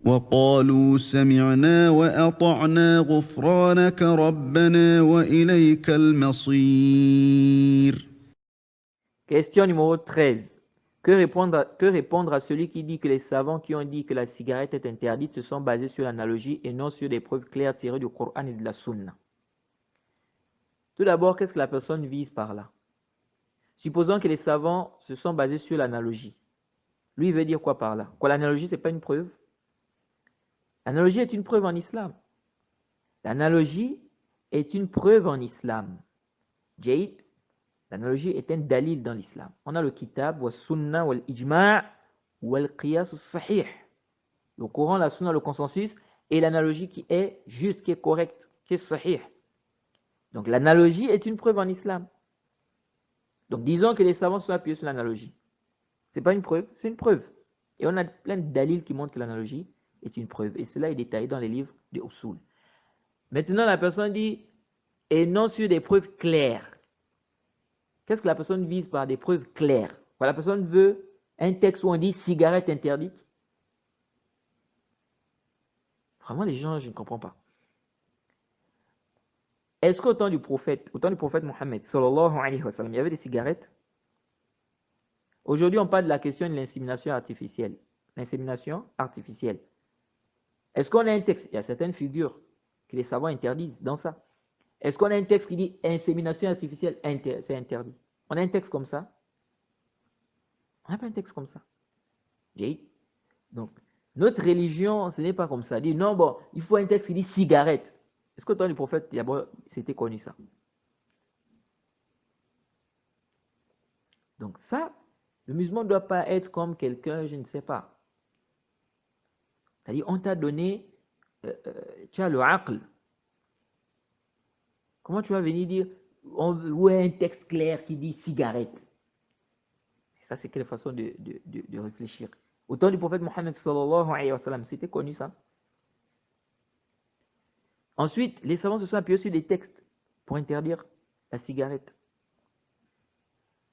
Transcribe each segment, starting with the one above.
وقالوا سمعنا وأطعنا غفرانك ربنا وإليك المصير. Question numéro 13. Que répondre à celui qui dit que les savants qui ont dit que la cigarette est interdite se sont basés sur l'analogie et non sur des preuves claires tirées du Coran et de la Sunna? Tout d'abord, qu'est-ce que la personne vise par là? Supposons que les savants se sont basés sur l'analogie. Lui, il veut dire quoi par là? Quoi, l'analogie, ce n'est pas une preuve? L'analogie est une preuve en islam. L'analogie est une preuve en islam. Jade, l'analogie est un dalil dans l'islam. On a le kitab, wa sunna, wal ijma' wal qiyas sahih. Le Coran, la sunna, le consensus et l'analogie qui est juste, qui est correcte, qui est sahih. Donc l'analogie est une preuve en islam. Donc disons que les savants sont appuyés sur l'analogie. Ce n'est pas une preuve, c'est une preuve. Et on a plein de dalils qui montrent que l'analogie est une preuve. Et cela est détaillé dans les livres de Usul. Maintenant, la personne dit, et non sur des preuves claires. Qu'est-ce que la personne vise par des preuves claires? La personne veut un texte où on dit cigarette interdite. Vraiment, les gens, je ne comprends pas. Est-ce qu'au temps du prophète Mohammed, sallallahu alayhi wa sallam, il y avait des cigarettes? Aujourd'hui, on parle de la question de l'insémination artificielle. L'insémination artificielle. Est-ce qu'on a un texte? Il y a certaines figures que les savants interdisent dans ça. Est-ce qu'on a un texte qui dit insémination artificielle, c'est interdit? On a un texte comme ça? On n'a pas un texte comme ça. Donc, notre religion, ce n'est pas comme ça. Dit non, bon, il faut un texte qui dit cigarette. Est-ce qu'au temps du prophète, c'était connu ça? Donc ça, le musulman ne doit pas être comme quelqu'un, je ne sais pas. C'est-à-dire, on t'a donné, tu as le aql. Comment tu vas venir dire, où est un texte clair qui dit cigarette? Ça, c'est quelle façon de réfléchir. Au temps du prophète Mohammed sallallahu alayhi wa sallam, c'était connu ça. Ensuite, les savants se sont appuyés sur des textes pour interdire la cigarette.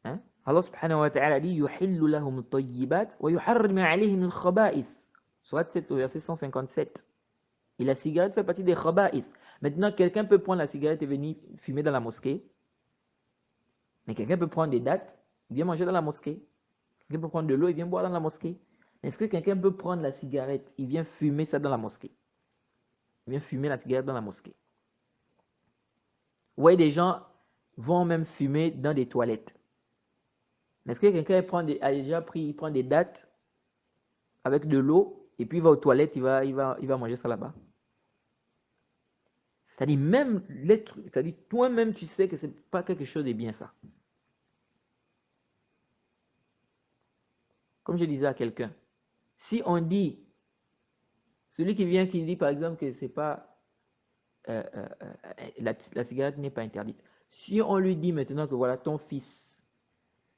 Hein? Allah subhanahu wa ta'ala dit yuhillu lahum at-tayyibat wa yuharrimu alayhim al-khaba'ith. Surat 7 au verset 157. Et la cigarette fait partie des khaba'ith. Maintenant, quelqu'un peut prendre la cigarette et venir fumer dans la mosquée. Mais quelqu'un peut prendre des dattes, il vient manger dans la mosquée. Quelqu'un peut prendre de l'eau, il vient boire dans la mosquée. Est-ce que quelqu'un peut prendre la cigarette, il vient fumer ça dans la mosquée? Il vient fumer la cigarette dans la mosquée. Vous voyez, des gens vont même fumer dans des toilettes. Mais est-ce que quelqu'un a déjà pris, il prend des dattes avec de l'eau et puis il va aux toilettes, il va manger ça là-bas? C'est-à-dire, même l'être, c'est-à-dire, toi-même, tu sais que ce n'est pas quelque chose de bien ça. Comme je disais à quelqu'un, si on dit, celui qui vient qui dit par exemple que c'est pas, la cigarette n'est pas interdite. Si on lui dit maintenant que voilà ton fils,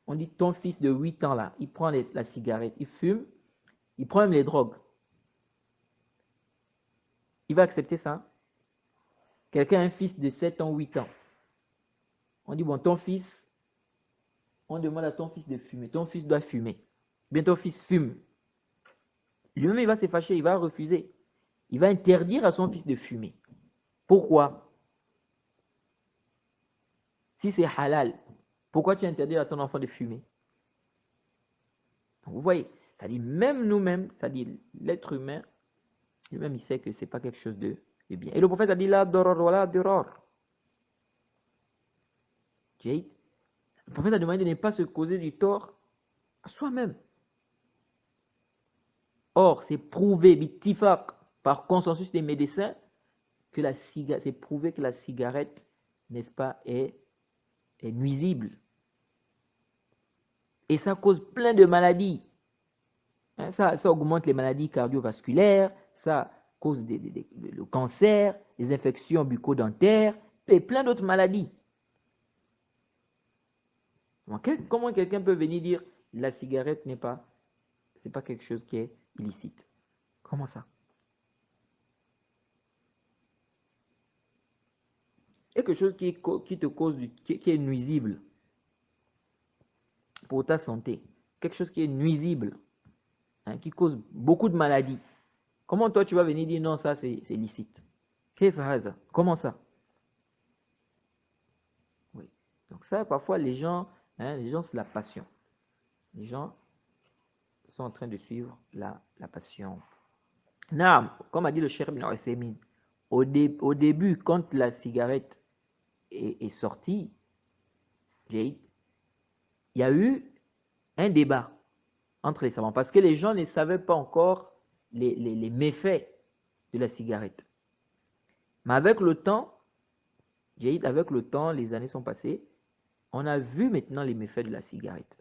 on dit ton fils de 8 ans là, il prend la cigarette, il fume, il prend même les drogues. Il va accepter ça? Quelqu'un a un fils de 7 ans, 8 ans. On dit, bon, ton fils, on demande à ton fils de fumer. Ton fils doit fumer. Bien, ton fils fume. Lui-même, il va se fâcher, il va refuser. Il va interdire à son fils de fumer. Pourquoi? Si c'est halal, pourquoi tu interdis à ton enfant de fumer? Donc, vous voyez, c'est-à-dire même nous-mêmes, c'est-à-dire l'être humain, lui-même, il sait que ce n'est pas quelque chose de bien. Et le prophète a dit, la doror wala diror. Le prophète a demandé de ne pas se causer du tort à soi-même. Or, c'est prouvé, bittifaq, par consensus des médecins, que c'est prouvé que la cigarette, n'est-ce pas, est nuisible. Et ça cause plein de maladies. Hein, ça augmente les maladies cardiovasculaires, ça cause le cancer, les infections bucco-dentaires, et plein d'autres maladies. Comment quelqu'un peut venir dire la cigarette c'est pas quelque chose qui est illicite? Comment ça? Quelque chose qui te cause, qui est nuisible pour ta santé, quelque chose qui est nuisible, hein, qui cause beaucoup de maladies. Comment toi tu vas venir dire non, ça c'est licite? Comment ça? Oui. Donc ça, parfois les gens, c'est la passion. Les gens sont en train de suivre la passion. Naam, comme a dit le Cheikh Ibn Uthaymin, au début, quand la cigarette est sortie, il y a eu un débat entre les savants parce que les gens ne savaient pas encore les méfaits de la cigarette. Mais avec le temps, les années sont passées, on a vu maintenant les méfaits de la cigarette.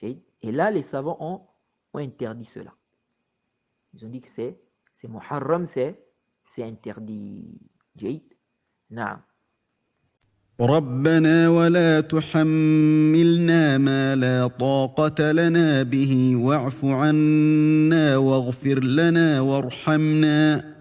Et là, les savants ont interdit cela. Ils ont dit que c'est muharram, c'est interdit. Naam. ربنا ولا تحملنا ما لا طاقة لنا به واعف عنا واغفر لنا وارحمنا